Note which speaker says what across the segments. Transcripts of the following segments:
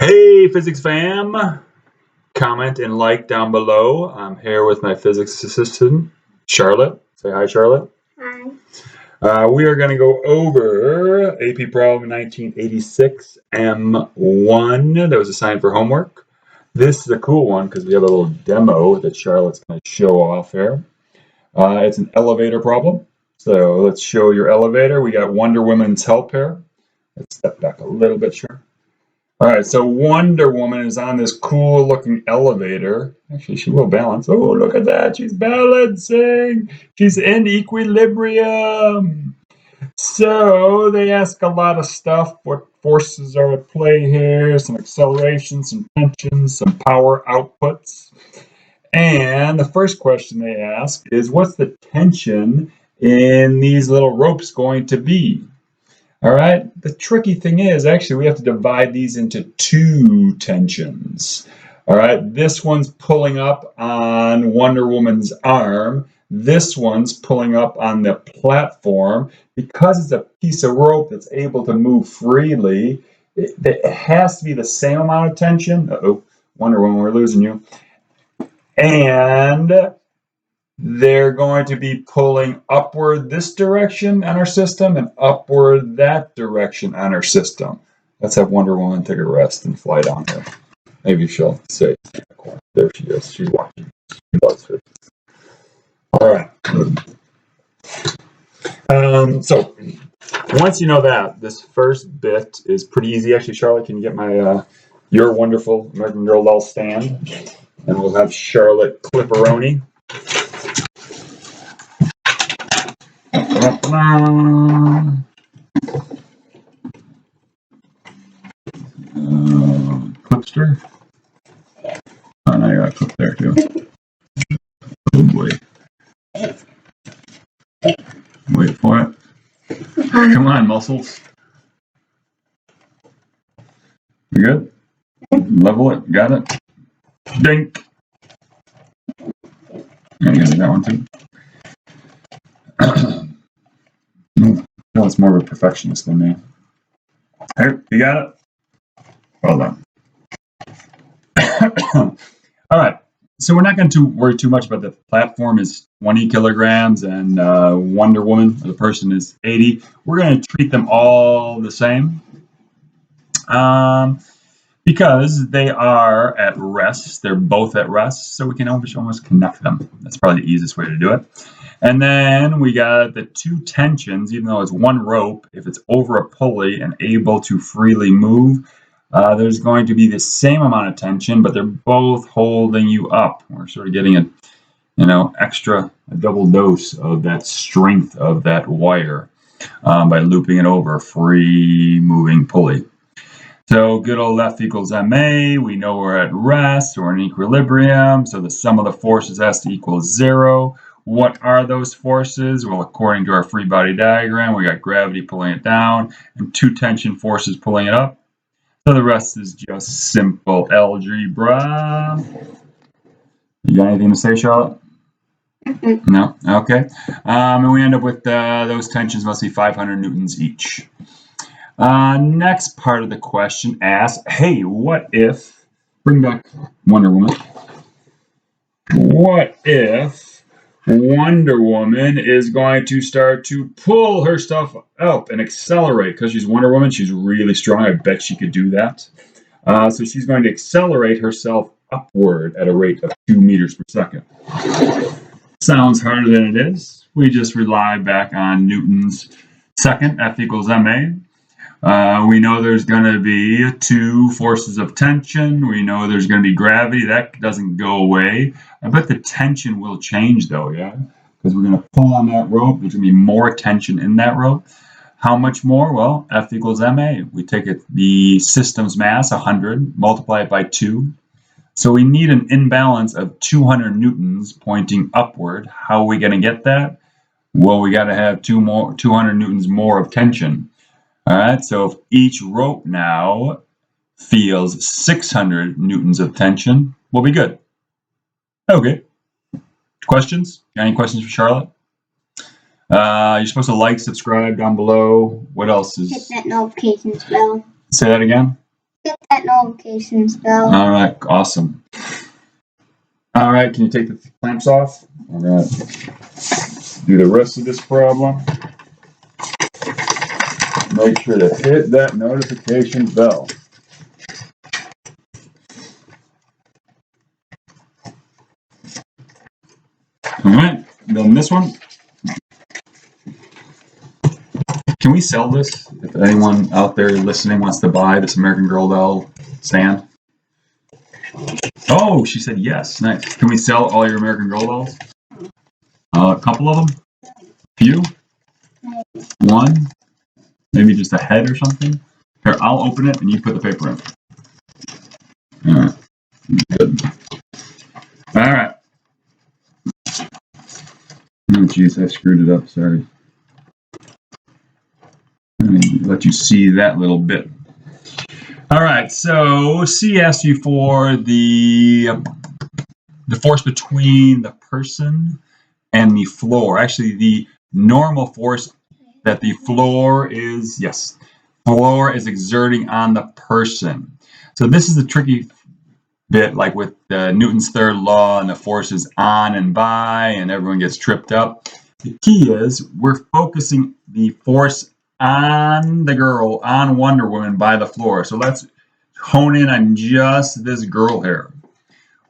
Speaker 1: Hey, physics fam! Comment and like down below. I'm here with my physics assistant, Charlotte. Say hi, Charlotte.
Speaker 2: Hi.
Speaker 1: We are going to go over AP problem 1986 M1 that was assigned for homework. This is a cool one because we have a little demo that Charlotte's going to show off here. It's an elevator problem. So let's show your elevator. We got Wonder Woman's help here. Let's step back a little bit, sure. All right, so Wonder Woman is on this cool looking elevator. Actually, she will balance. Oh, look at that. She's balancing. She's in equilibrium. So they ask a lot of stuff. What forces are at play here? Some accelerations, some tensions, some power outputs. And the first question they ask is, what's the tension in these little ropes going to be? All right, the tricky thing is actually we have to divide these into two tensions. All right, this one's pulling up on Wonder Woman's arm. This one's pulling up on the platform. Because it's a piece of rope that's able to move freely, it has to be the same amount of tension. Uh-oh, Wonder Woman, we're losing you. And they're going to be pulling upward this direction on our system and upward that direction on our system. Let's have Wonder Woman take a rest and fly down here. Maybe she'll say, there she is. She's watching. She loves her. All right. So once you know that, this first bit is pretty easy. Actually, Charlotte, can you get my your wonderful American Girl doll stand? And we'll have Charlotte Clipperoni. Clipster. Oh, now you got a clip there too. Oh boy. Wait for it. Come on, muscles. You good? Level it. Got it. Dink. I'm gonna do that one too. No, it's more of a perfectionist than me. Hey, you got it? Well done. All right. So we're not going to worry too much about the platform is 20 kilograms and Wonder Woman, the person, is 80. We're going to treat them all the same because they are at rest. They're both at rest, so we can almost connect them. That's probably the easiest way to do it. And then we got the two tensions, even though it's one rope, if it's over a pulley and able to freely move, there's going to be the same amount of tension, but they're both holding you up. We're sort of getting a double dose of that strength of that wire by looping it over a free moving pulley. So good old F equals ma. We know we're at rest, we're in equilibrium, so the sum of the forces has to equal 0. What are those forces? Well, according to our free body diagram, we got gravity pulling it down and two tension forces pulling it up. So the rest is just simple algebra. You got anything to say, Charlotte? No? Okay. And we end up with those tensions must be 500 newtons each. Next part of the question asks, hey, what if, bring back Wonder Woman, what if Wonder Woman is going to start to pull her stuff up and accelerate? Because she's Wonder Woman, she's really strong. I bet she could do that. So she's going to accelerate herself upward at a rate of 2 meters per second. Sounds harder than it is. We just rely back on Newton's second, F equals ma. We know there's going to be two forces of tension. We know there's going to be gravity. That doesn't go away. I bet the tension will change though, yeah? Because we're going to pull on that rope. There's going to be more tension in that rope. How much more? Well, F equals ma. We take the system's mass, 100, multiply it by 2. So we need an imbalance of 200 newtons pointing upward. How are we going to get that? Well, we got to have 200 newtons more of tension. All right, so if each rope now feels 600 newtons of tension, we'll be good. Okay. Questions? Got any questions for Charlotte? You're supposed to like, subscribe down below. What else is?
Speaker 2: Hit that notifications bell.
Speaker 1: Say that again?
Speaker 2: Get that notifications bell.
Speaker 1: All right, awesome. All right, can you take the clamps off? All right. Do the rest of this problem. Make sure to hit that notification bell. All right, then this one. Can we sell this? If anyone out there listening wants to buy this American Girl doll stand. Oh, she said yes. Nice. Can we sell all your American Girl dolls? A couple of them? A few?
Speaker 2: Maybe.
Speaker 1: One? Maybe just a head or something? Here, I'll open it and you put the paper in. All right. Good. All right. Oh, geez, I screwed it up. Sorry. Let me let you see that little bit. All right, so C asked you for the force between the person and the floor. Actually, the normal force that the floor is exerting on the person. So this is the tricky bit, like with Newton's third law and the forces on and by, and everyone gets tripped up. The key is we're focusing the force on the girl, on Wonder Woman by the floor. So let's hone in on just this girl here.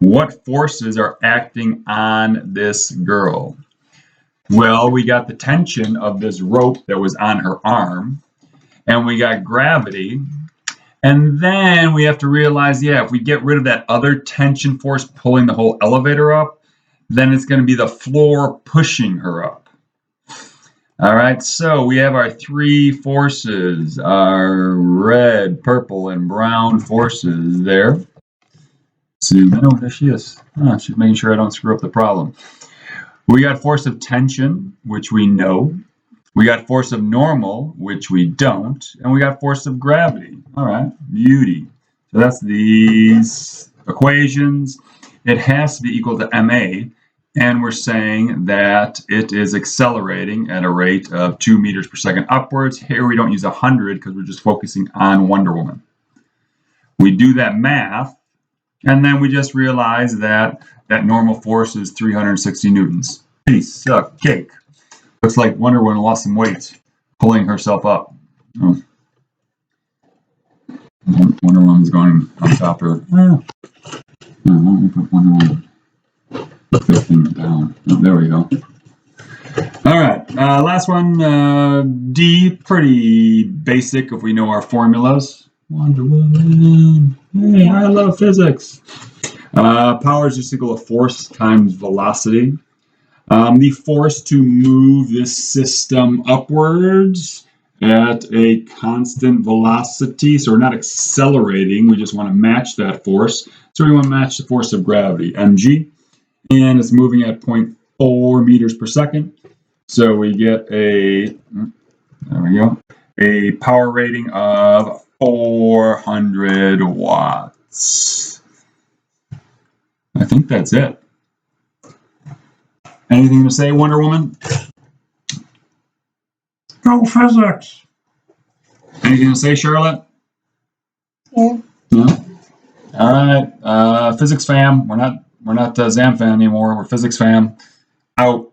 Speaker 1: What forces are acting on this girl? Well, we got the tension of this rope that was on her arm, and we got gravity. And then we have to realize, if we get rid of that other tension force pulling the whole elevator up, then it's going to be the floor pushing her up. All right, so we have our three forces, our red, purple, and brown forces there. Zoom in. Oh, there she is. She's making sure I don't screw up the problem. We got force of tension, which we know. We got force of normal, which we don't. And we got force of gravity. All right, beauty. So that's these equations. It has to be equal to ma. And we're saying that it is accelerating at a rate of 2 meters per second upwards. Here we don't use 100 because we're just focusing on Wonder Woman. We do that math, and then we just realize that normal force is 360 newtons. Piece of cake. Looks like Wonder Woman lost some weight, pulling herself up. Oh. Wonder Woman's going on top of her. Let me put Wonder Woman. Down. Oh, there we go. All right, last one, D, pretty basic if we know our formulas. Wonder Woman, hey, I love physics. Power is just equal to force times velocity. The force to move this system upwards at a constant velocity, so we're not accelerating, we just want to match that force. So we want to match the force of gravity, mg. And it's moving at 0.4 meters per second. So we get a power rating of 400 watts. I think that's it. Anything to say, Wonder Woman? Go physics. Anything to say, Charlotte?
Speaker 2: Yeah.
Speaker 1: No? All right, physics fam. We're not Zamfam anymore. We're physics fam. Out.